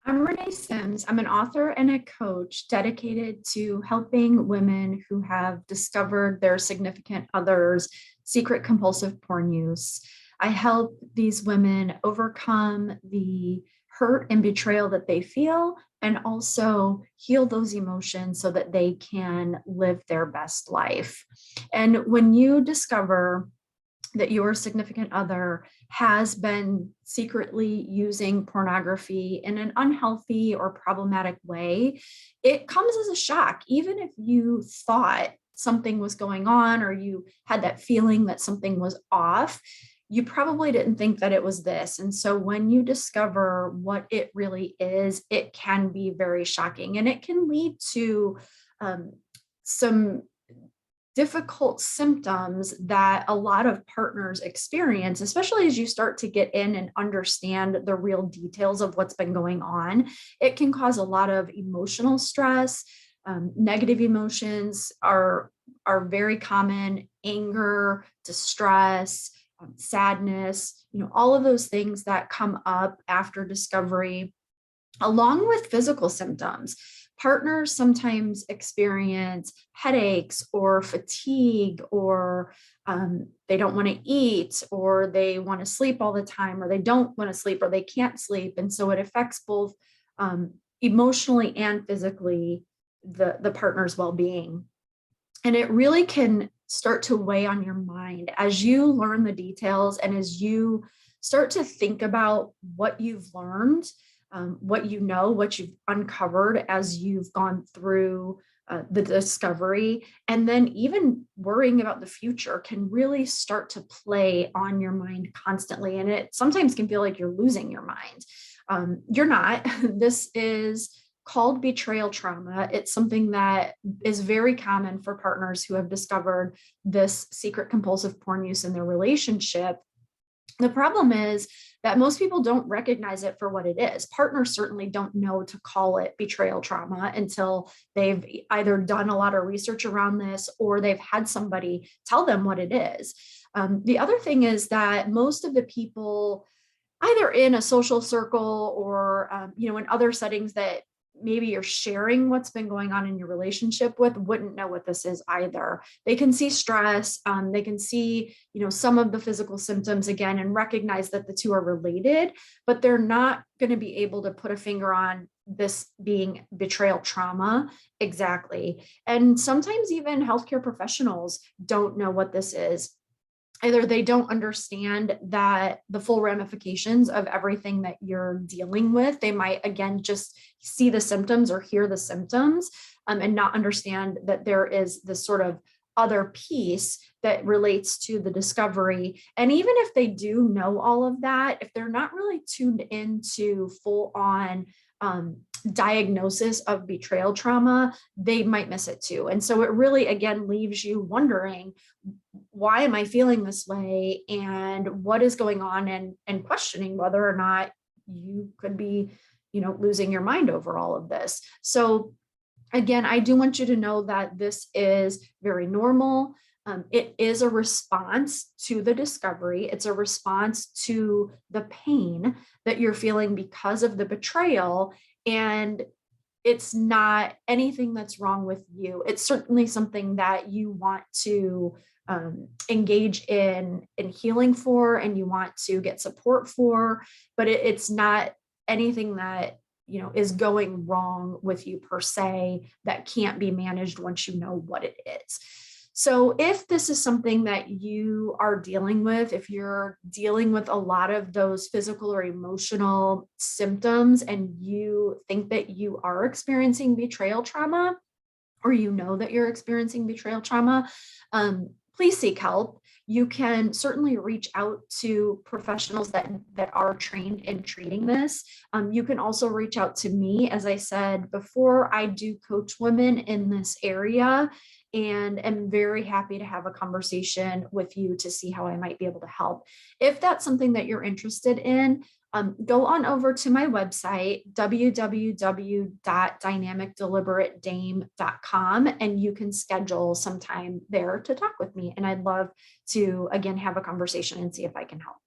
I'm Renee Sims. I'm an author and a coach dedicated to helping women who have discovered their significant other's secret compulsive porn use. I help these women overcome the hurt and betrayal that they feel and also heal those emotions so that they can live their best life. And when you discover that your significant other has been secretly using pornography in an unhealthy or problematic way, it comes as a shock. Even if you thought something was going on or you had that feeling that something was off, you probably didn't think that it was this. And so when you discover what it really is, it can be very shocking, and it can lead to some difficult symptoms that a lot of partners experience, especially as you start to get in and understand the real details of what's been going on. It can cause a lot of emotional stress. Negative emotions are very common: anger, distress, sadness, all of those things that come up after discovery, along with physical symptoms. Partners sometimes experience headaches or fatigue, or they don't want to eat, or they want to sleep all the time, or they don't want to sleep, or they can't sleep. And so it affects both emotionally and physically the partner's well-being. And it really can start to weigh on your mind as you learn the details and as you start to think about what you've learned, what you know, what you've uncovered as you've gone through the discovery. And then even worrying about the future can really start to play on your mind constantly. And it sometimes can feel like you're losing your mind. You're not. This is called betrayal trauma. It's something that is very common for partners who have discovered this secret compulsive porn use in their relationship. The problem is that most people don't recognize it for what it is. Partners certainly don't know to call it betrayal trauma until they've either done a lot of research around this or they've had somebody tell them what it is. The other thing is that most of the people, either in a social circle or in other settings that maybe you're sharing what's been going on in your relationship with, wouldn't know what this is either. They can see stress, they can see, some of the physical symptoms again, and recognize that the two are related, but they're not going to be able to put a finger on this being betrayal trauma exactly. And sometimes even healthcare professionals don't know what this is. Either they don't understand that the full ramifications of everything that you're dealing with. They might, again, just see the symptoms or hear the symptoms and not understand that there is this sort of other piece that relates to the discovery. And even if they do know all of that, if they're not really tuned into full on diagnosis of betrayal trauma, they might miss it too. And so it really, again, leaves you wondering, why am I feeling this way? And what is going on? And questioning whether or not you could be, losing your mind over all of this. So again, I do want you to know that this is very normal. It is a response to the discovery. It's a response to the pain that you're feeling because of the betrayal. And it's not anything that's wrong with you. It's certainly something that you want to engage in healing for, and you want to get support for, but it's not anything that is going wrong with you per se that can't be managed once you know what it is. So if this is something that you are dealing with, if you're dealing with a lot of those physical or emotional symptoms and you think that you are experiencing betrayal trauma, or that you're experiencing betrayal trauma, please seek help. You can certainly reach out to professionals that are trained in treating this. You can also reach out to me. As I said before, I do coach women in this area and am very happy to have a conversation with you to see how I might be able to help. If that's something that you're interested in, go on over to my website, www.dynamicdeliberateDame.com, and you can schedule some time there to talk with me. And I'd love to, again, have a conversation and see if I can help.